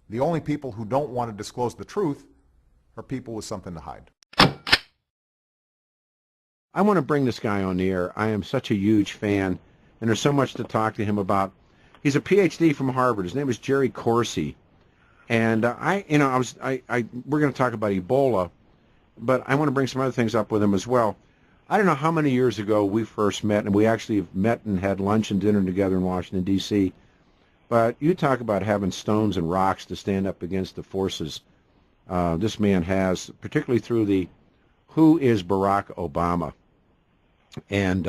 The only people who don't want to disclose the truth are people with something to hide. I want to bring this guy on the air. I am such a huge fan, and there's so much to talk to him about. He's a PhD from Harvard. His name is Jerry Corsi, and we're going to talk about Ebola, but I want to bring some other things up with him as well. I don't know how many years ago we first met, and we actually met and had lunch and dinner together in Washington, D.C., but you talk about having stones and rocks to stand up against the forces this man has, particularly through the Who is Barack Obama? And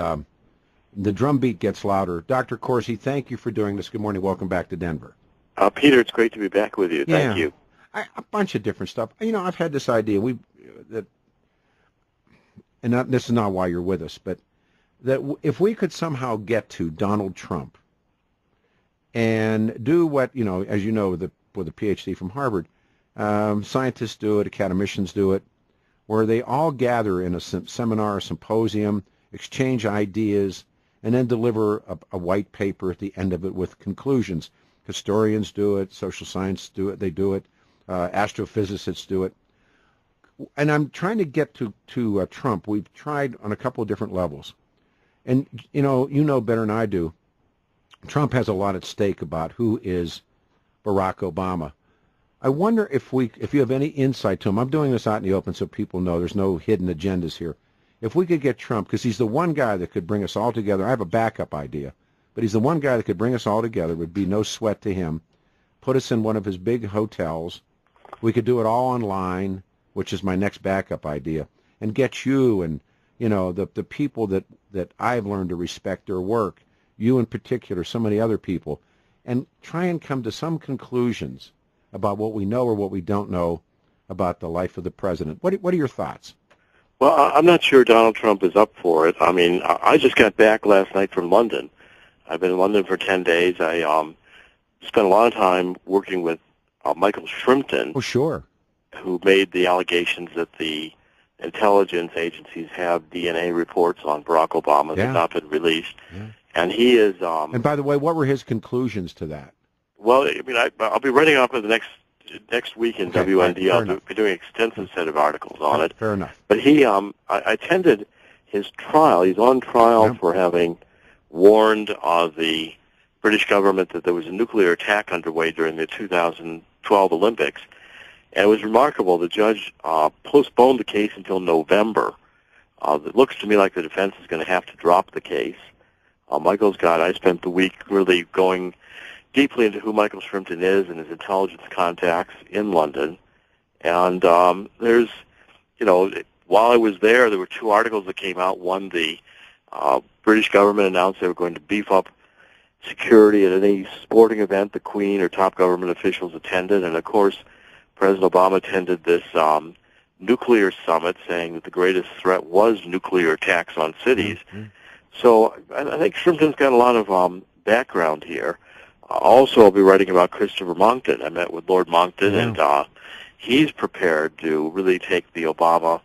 the drumbeat gets louder. Dr. Corsi, thank you for doing this. Good morning. Welcome back to Denver. Peter, it's great to be back with you. Thank you. A bunch of different stuff. I've had this idea. This is not why you're with us, but that if we could somehow get to Donald Trump and do what, as you know, with a PhD from Harvard, scientists do it, academicians do it, where they all gather in a seminar, a symposium, exchange ideas, and then deliver a white paper at the end of it with conclusions. Historians do it, social science do it, astrophysicists do it. And I'm trying to get to Trump. We've tried on a couple of different levels. And, you know better than I do, Trump has a lot at stake about who is Barack Obama. I wonder if you have any insight to him. I'm doing this out in the open so people know there's no hidden agendas here. If we could get Trump, because he's the one guy that could bring us all together. I have a backup idea, but he's the one guy that could bring us all together. It would be no sweat to him. Put us in one of his big hotels. We could do it all online, which is my next backup idea, and get you and, the people that I've learned to respect their work, you in particular, so many other people, and try and come to some conclusions about what we know or what we don't know about the life of the president. What are your thoughts? Well, I'm not sure Donald Trump is up for it. I mean, I just got back last night from London. I've been in London for 10 days. I spent a lot of time working with Michael Shrimpton. Oh, sure. Who made the allegations that the intelligence agencies have DNA reports on Barack Obama that have not been released. Yeah. And he is... and by the way, what were his conclusions to that? Well, I mean, I'll be writing up in the next week in WND. I'll be doing an extensive set of articles on it. Fair enough. But he, I attended his trial. He's on trial for having warned the British government that there was a nuclear attack underway during the 2012 Olympics. And it was remarkable. The judge postponed the case until November. It looks to me like the defense is going to have to drop the case. I spent the week really going deeply into who Michael Shrimpton is and his intelligence contacts in London. And there's, while I was there were two articles that came out. One, the British government announced they were going to beef up security at any sporting event the Queen or top government officials attended. And, of course, President Obama attended this nuclear summit saying that the greatest threat was nuclear attacks on cities. Mm-hmm. So I think Shrimpton's got a lot of background here. Also, I'll be writing about Christopher Monckton. I met with Lord Monckton, and he's prepared to really take the Obama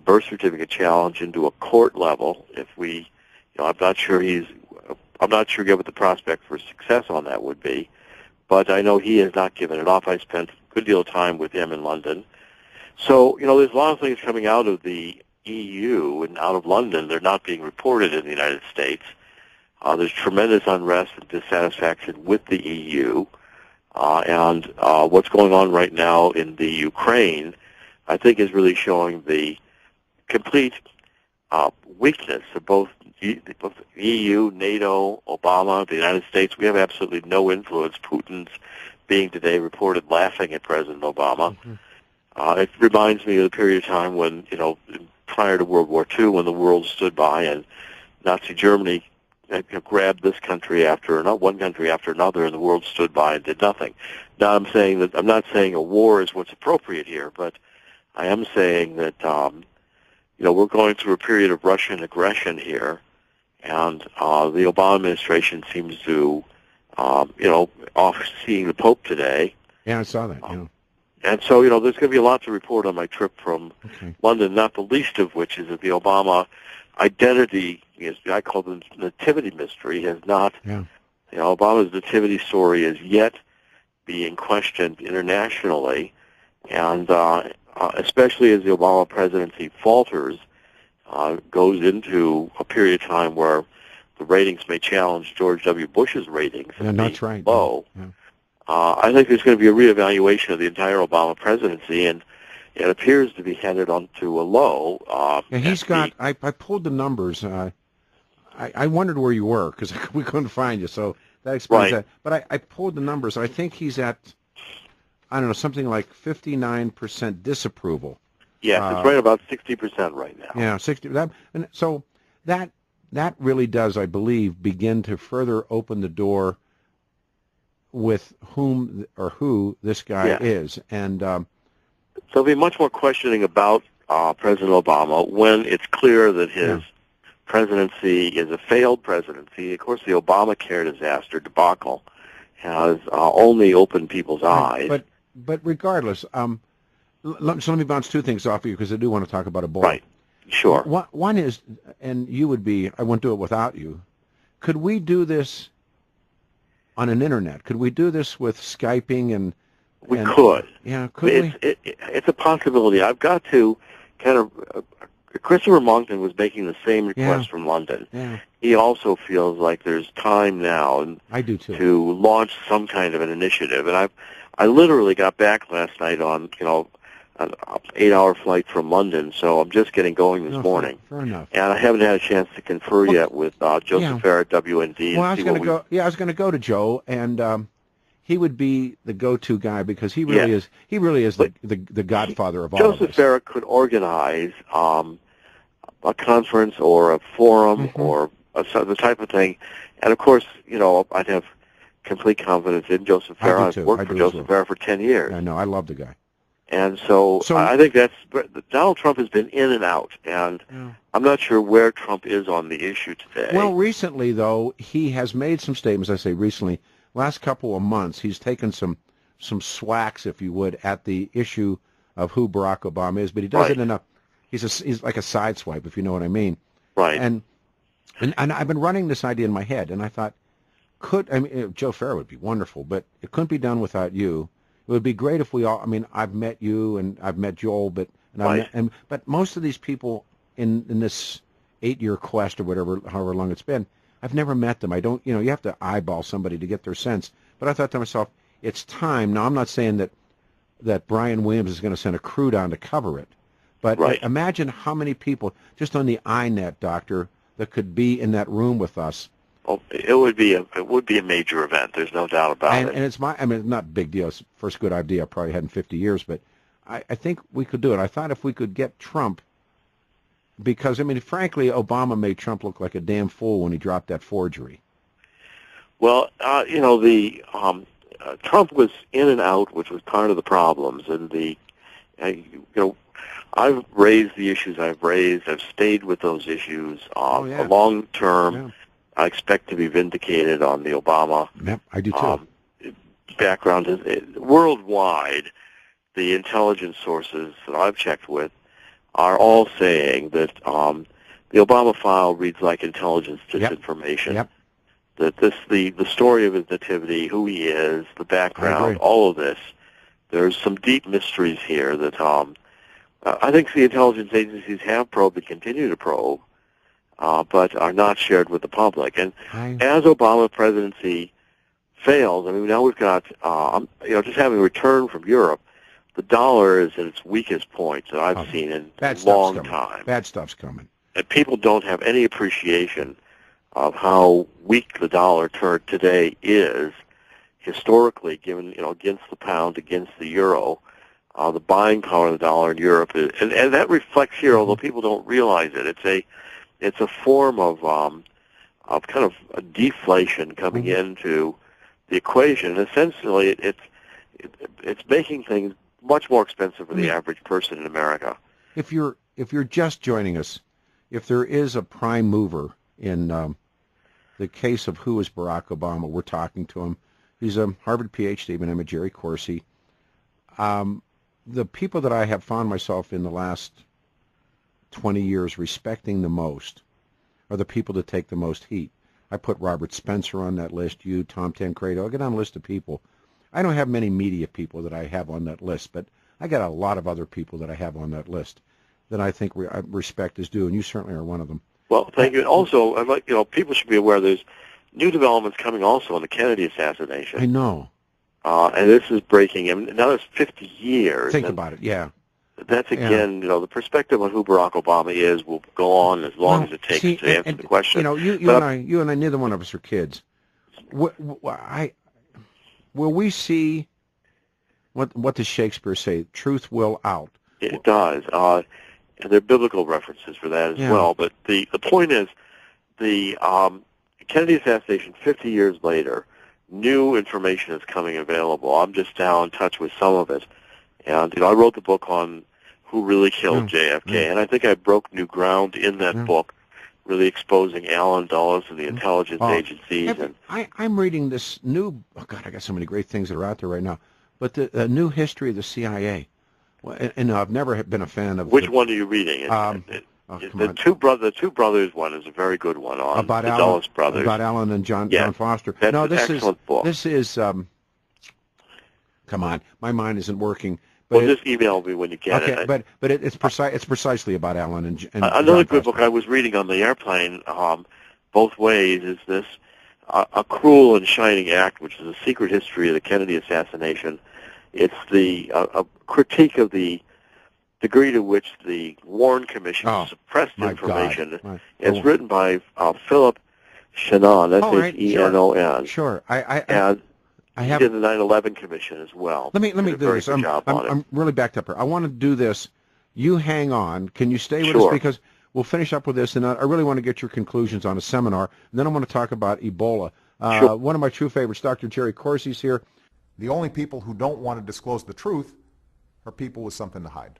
birth certificate challenge into a court level. I'm not sure yet what the prospect for success on that would be, but I know he has not given it up. I spent a good deal of time with him in London. So, there's a lot of things coming out of the EU and out of London. They're not being reported in the United States. There's tremendous unrest and dissatisfaction with the EU, and what's going on right now in the Ukraine, I think, is really showing the complete weakness of both EU, NATO, Obama, the United States. We have absolutely no influence. Putin's being today reported laughing at President Obama. Mm-hmm. It reminds me of the period of time when, prior to World War II, when the world stood by and Nazi Germany grabbed this country after one country after another, and the world stood by and did nothing. Now, I'm not saying a war is what's appropriate here, but I am saying that we're going through a period of Russian aggression here, and the Obama administration seems to, off seeing the Pope today. Yeah, I saw that. And so, there's going to be a lot to report on my trip from London, not the least of which is that the Obama identity, I call the nativity mystery, has not, Obama's nativity story is yet being questioned internationally, and especially as the Obama presidency falters, goes into a period of time where the ratings may challenge George W. Bush's ratings and that's be right. low. Yeah. I think there's going to be a reevaluation of the entire Obama presidency, and it appears to be headed onto a low. And he's got. I pulled the numbers. I wondered where you were because we couldn't find you, so that explains that. But I pulled the numbers. I think he's at, I don't know, something like 59% disapproval. Yes, it's right about 60% right now. Yeah, 60. And so that really does, I believe, begin to further open the door with whom or who this guy is, and so there'll be much more questioning about President Obama when it's clear that his presidency is a failed presidency. Of course, the Obamacare disaster debacle has only opened people's eyes. But regardless, so let me bounce two things off of you because I do want to talk about Ebola. Right. Sure. One is, and you would be, I wouldn't do it without you. Could we do this on an internet? Could we do this with Skyping and? We could. Yeah, could we? It's a possibility. I've got to kind of. Christopher Monckton was making the same request from London. Yeah. He also feels like there's time now, and I do too, to launch some kind of an initiative. And I literally got back last night on an 8-hour flight from London, so I'm just getting going this morning. Fair enough. And I haven't had a chance to confer yet with Joseph Farah at WND. Well, I was going to go. Yeah, I was going to go to Joe, and he would be the go-to guy because he really is. He really is the godfather of all of this. Joseph Farah could organize a conference or a forum or the type of thing, and of course, I'd have complete confidence in Joseph Farah. I've worked for Joseph Farah for 10 years. I know. I love the guy. And so I think Donald Trump has been in and out, and I'm not sure where Trump is on the issue today. Well, recently, though, he has made some statements. I say recently, last couple of months, he's taken some swacks, if you would, at the issue of who Barack Obama is, but he does it in a he's like a sideswipe, if you know what I mean. Right. And I've been running this idea in my head, and I thought, Joe Farah would be wonderful, but it couldn't be done without you. It would be great if we all. I mean, I've met you and I've met Joel, but but most of these people in this 8-year quest or whatever, however long it's been, I've never met them. I don't. You have to eyeball somebody to get their sense. But I thought to myself, it's time. Now, I'm not saying that Brian Williams is going to send a crew down to cover it, but imagine how many people just on the INET, Doctor, that could be in that room with us. Well, it would be a major event. There's no doubt about it. And it's it's not a big deal. It's the first good idea I probably had in 50 years, but I think we could do it. I thought if we could get Trump, because, frankly, Obama made Trump look like a damn fool when he dropped that forgery. Well, Trump was in and out, which was part of the problems, and I've raised the issues I've raised. I've stayed with those issues a long term. Yeah. I expect to be vindicated on the Obama. Yep, I do too. Background is worldwide. The intelligence sources that I've checked with are all saying that the Obama file reads like intelligence disinformation. Yep. That the story of his nativity, who he is, the background, all of this, there's some deep mysteries here that I think the intelligence agencies have probed and continue to probe. But are not shared with the public. And as Obama presidency fails, now we've got, just having returned from Europe, the dollar is at its weakest point that I've seen in a long time. Bad stuff's coming. And people don't have any appreciation of how weak the dollar today is historically, given, against the pound, against the euro. The buying power of the dollar in Europe is, and that reflects here, although people don't realize it. It's a form of kind of a deflation coming into the equation. And essentially, it's making things much more expensive for the average person in America. If you're just joining us, if there is a prime mover in the case of who is Barack Obama, we're talking to him. He's a Harvard PhD. My name is Jerry Corsi. The people that I have found myself in the last 20 years respecting the most are the people that take the most heat. I put Robert Spencer on that list, you, Tom Tancredo. I get on a list of people. I don't have many media people that I have on that list, but I got a lot of other people that I have on that list that I think respect is due, and you certainly are one of them. Well, thank you. And also, I'd like, people should be aware there's new developments coming also on the Kennedy assassination. I know. And this is breaking. I mean, now it's 50 years. Think about it, yeah. That's, again, the perspective on who Barack Obama is will go on as long as it takes to answer the question. You and I, neither one of us are kids. Will we see what does Shakespeare say? Truth will out. It does. And there are biblical references for that as well. But the point is, the Kennedy assassination 50 years later, new information is coming available. I'm just now in touch with some of it. And I wrote the book on who really killed JFK, and I think I broke new ground in that book, really exposing Allen Dulles and the intelligence agencies. I'm reading this new, oh God, I got so many great things that are out there right now, but the new history of the CIA. Well, and I've never been a fan of. Which one are you reading? The two brothers one is a very good one on about the Dulles brothers. About Allen and John Foster. That's no, an excellent book. This is. Come on, my mind isn't working. But just email me when you get it. Okay, but it's precisely about Allen and another John good book I was reading on the airplane, both ways, is this A Cruel and Shining Act, which is a secret history of the Kennedy assassination. It's a critique of the degree to which the Warren Commission suppressed information. It's written by Philip Shannon, S-H-E-N-O-N. Sure. He did the 9/11 Commission as well. Let me do this. I'm really backed up here. I want to do this. You hang on. Can you stay with us? Because we'll finish up with this, and I really want to get your conclusions on a seminar. And then I want to talk about Ebola. One of my true favorites, Dr. Jerry Corsi's here. The only people who don't want to disclose the truth are people with something to hide.